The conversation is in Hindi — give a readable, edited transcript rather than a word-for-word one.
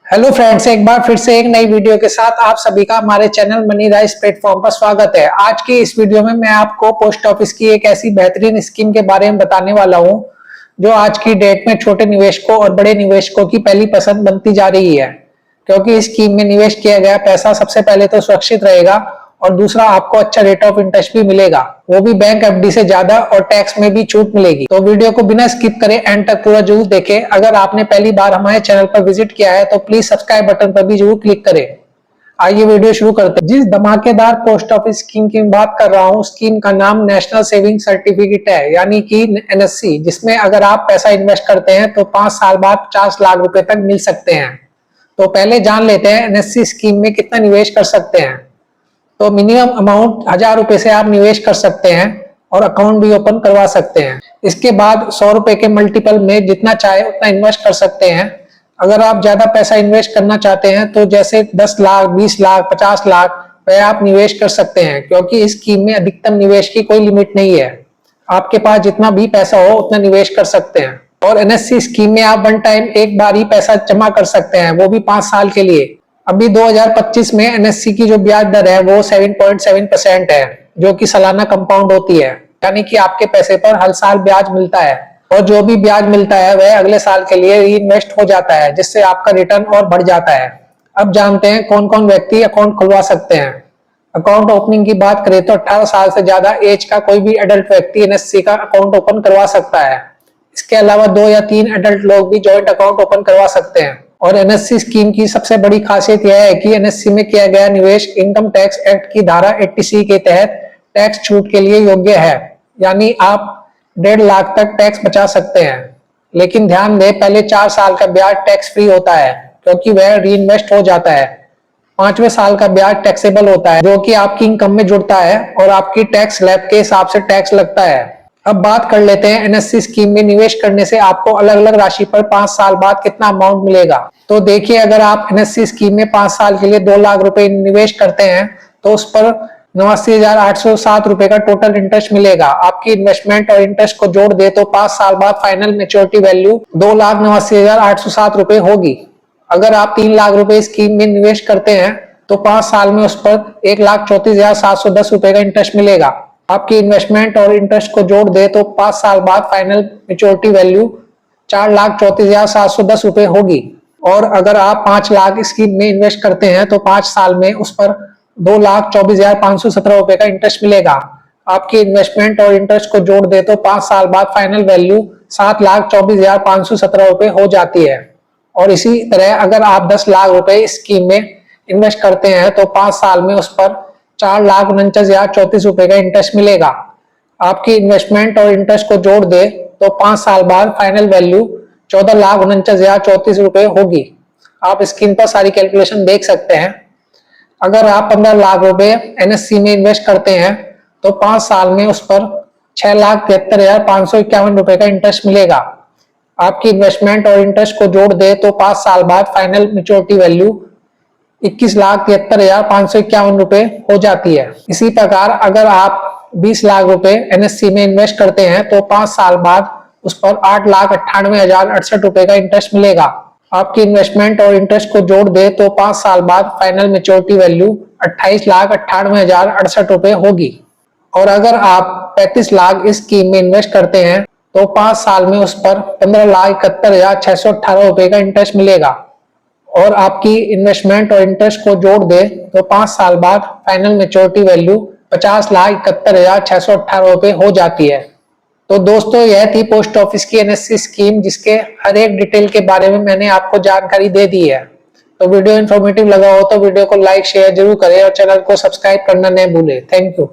हेलो फ्रेंड्स, एक बार फिर से एक नई वीडियो के साथ आप सभी का हमारे चैनल मनी राइज प्लेटफॉर्म पर स्वागत है। आज की इस वीडियो में मैं आपको पोस्ट ऑफिस की एक ऐसी बेहतरीन स्कीम के बारे में बताने वाला हूं जो आज की डेट में छोटे निवेशकों और बड़े निवेशकों की पहली पसंद बनती जा रही है। क्योंकि इस स्कीम में निवेश किया गया पैसा सबसे पहले तो सुरक्षित रहेगा और दूसरा आपको अच्छा रेट ऑफ इंटरेस्ट भी मिलेगा, वो भी बैंक एफडी से ज्यादा, और टैक्स में भी छूट मिलेगी। तो वीडियो को बिना स्किप करे एंड तक पूरा जरूर देखें। अगर आपने पहली बार हमारे चैनल पर विजिट किया है तो प्लीज सब्सक्राइब बटन पर भी जरूर क्लिक करें। आइए वीडियो शुरू करते हैं। जिस धमाकेदार पोस्ट ऑफिस स्कीम की बात कर रहा हूँ, स्कीम का नाम नेशनल सेविंग सर्टिफिकेट है, यानी कि एनएससी, जिसमें अगर आप पैसा इन्वेस्ट करते हैं तो 5 साल बाद 50 लाख रुपए तक मिल सकते हैं। तो पहले जान लेते हैं एनएससी स्कीम में कितना निवेश कर सकते हैं। तो मिनिमम अमाउंट 1000 रुपए से आप निवेश कर सकते हैं और अकाउंट भी ओपन करवा सकते हैं। इसके बाद 100 रुपए के मल्टीपल में जितना चाहे उतना इन्वेस्ट कर सकते हैं। अगर आप ज्यादा पैसा इन्वेस्ट करना चाहते हैं तो जैसे 10 लाख, 20 लाख, 50 लाख वह आप निवेश कर सकते हैं, क्योंकि इस स्कीम में अधिकतम निवेश की कोई लिमिट नहीं है। आपके पास जितना भी पैसा हो उतना निवेश कर सकते हैं। और एनएससी स्कीम में आप वन टाइम एक बार ही पैसा जमा कर सकते हैं, वो भी 5 साल के लिए। अभी 2025 में एनएससी की जो ब्याज दर है वो 7.7% है, जो कि सालाना कंपाउंड होती है, यानी कि आपके पैसे पर हर साल ब्याज मिलता है और जो भी ब्याज मिलता है वह अगले साल के लिए री इन्वेस्ट हो जाता है, जिससे आपका रिटर्न और बढ़ जाता है। अब जानते हैं कौन कौन व्यक्ति अकाउंट खुलवा सकते हैं। अकाउंट ओपनिंग की बात करें तो 18 साल से ज्यादा एज का कोई भी एडल्ट व्यक्ति एनएससी का अकाउंट ओपन करवा सकता है। इसके अलावा 2 या 3 एडल्ट लोग भी जॉइंट अकाउंट ओपन करवा सकते हैं। और एनएससी स्कीम की सबसे बड़ी खासियत यह है कि एनएससी में किया गया निवेश इनकम टैक्स एक्ट की धारा 80C के तहत टैक्स छूट के लिए योग्य है, यानी आप 1.5 लाख तक टैक्स बचा सकते हैं। लेकिन ध्यान दें, पहले 4 साल का ब्याज टैक्स फ्री होता है, क्योंकि वह री इन्वेस्ट हो जाता है। 5वें साल का ब्याज टैक्सेबल होता है, जो कि आपकी इनकम में जुड़ता है और आपकी टैक्स स्लैब के हिसाब से टैक्स लगता है। अब बात कर लेते हैं एनएससी स्कीम में निवेश करने से आपको अलग अलग राशि पर 5 साल बाद कितना अमाउंट मिलेगा। तो देखिए, अगर आप एनएससी स्कीम में 5 साल के लिए 2 लाख रुपए निवेश करते हैं तो उस पर 89,807 रुपए का टोटल इंटरेस्ट मिलेगा। आपकी इन्वेस्टमेंट और इंटरेस्ट को जोड़ दे तो 5 साल बाद फाइनल मेच्योरिटी वैल्यू 2,89,807 रुपए होगी। अगर आप 3 लाख रुपए स्कीम में निवेश करते हैं तो 5 साल में उस पर 1,34,710 रुपए का इंटरेस्ट मिलेगा। आपकी इन्वेस्टमेंट और इंटरेस्ट को जोड़ दे तो 5 साल बाद फाइनल मेच्योरिटी वैल्यू 4,34,710 रुपए होगी। और अगर आप 5 लाख स्कीम में इन्वेस्ट करते हैं तो 5 साल में उस पर 2,24,517 रुपए का इंटरेस्ट मिलेगा। आपकी इन्वेस्टमेंट और इंटरेस्ट को जोड़ दे तो 5 साल बाद फाइनल वैल्यू 7,24,517 रुपए हो जाती है। और इसी तरह अगर आप 10 लाख रुपए स्कीम में इन्वेस्ट करते हैं तो 5 साल में उस पर 4,49,034 रुपए का इंटरेस्ट मिलेगा। आपकी इन्वेस्टमेंट और इंटरेस्ट को जोड़ दे तो 5 साल बाद फाइनल वैल्यू 14,49,034 रुपए होगी। आप स्क्रीन पर सारी कैलकुलेशन देख सकते हैं। अगर आप 15 लाख रुपए एनएससी में इन्वेस्ट करते हैं तो 5 साल में उस पर 6,73,551 रुपए का इंटरेस्ट मिलेगा। आपकी इन्वेस्टमेंट और इंटरेस्ट को जोड़ दे तो 5 साल बाद फाइनल मेच्योरिटी वैल्यू 21,73,551 रुपए हो जाती है। इसी प्रकार अगर आप 20 लाख रुपए एनएससी में इन्वेस्ट करते हैं तो 5 साल बाद उस पर 8,98,068 रुपए का इंटरेस्ट मिलेगा। आपकी इन्वेस्टमेंट और इंटरेस्ट को जोड़ दे तो 5 साल बाद फाइनल मेच्योरिटी वैल्यू 28,98,068 रुपए होगी। और अगर आप 35 लाख इस स्कीम में इन्वेस्ट करते हैं तो 5 साल में उस पर 15,71,618 रुपए का इंटरेस्ट मिलेगा। और आपकी इन्वेस्टमेंट और इंटरेस्ट को जोड़ दे तो 5 साल बाद फाइनल मेच्योरिटी वैल्यू 50,71,618 रुपए हो जाती है। तो दोस्तों, यह थी पोस्ट ऑफिस की एनएससी स्कीम, जिसके हर एक डिटेल के बारे में मैंने आपको जानकारी दे दी है। तो वीडियो इन्फॉर्मेटिव लगा हो तो वीडियो को लाइक शेयर जरूर करें और चैनल को सब्सक्राइब करना न भूलें। Thank you.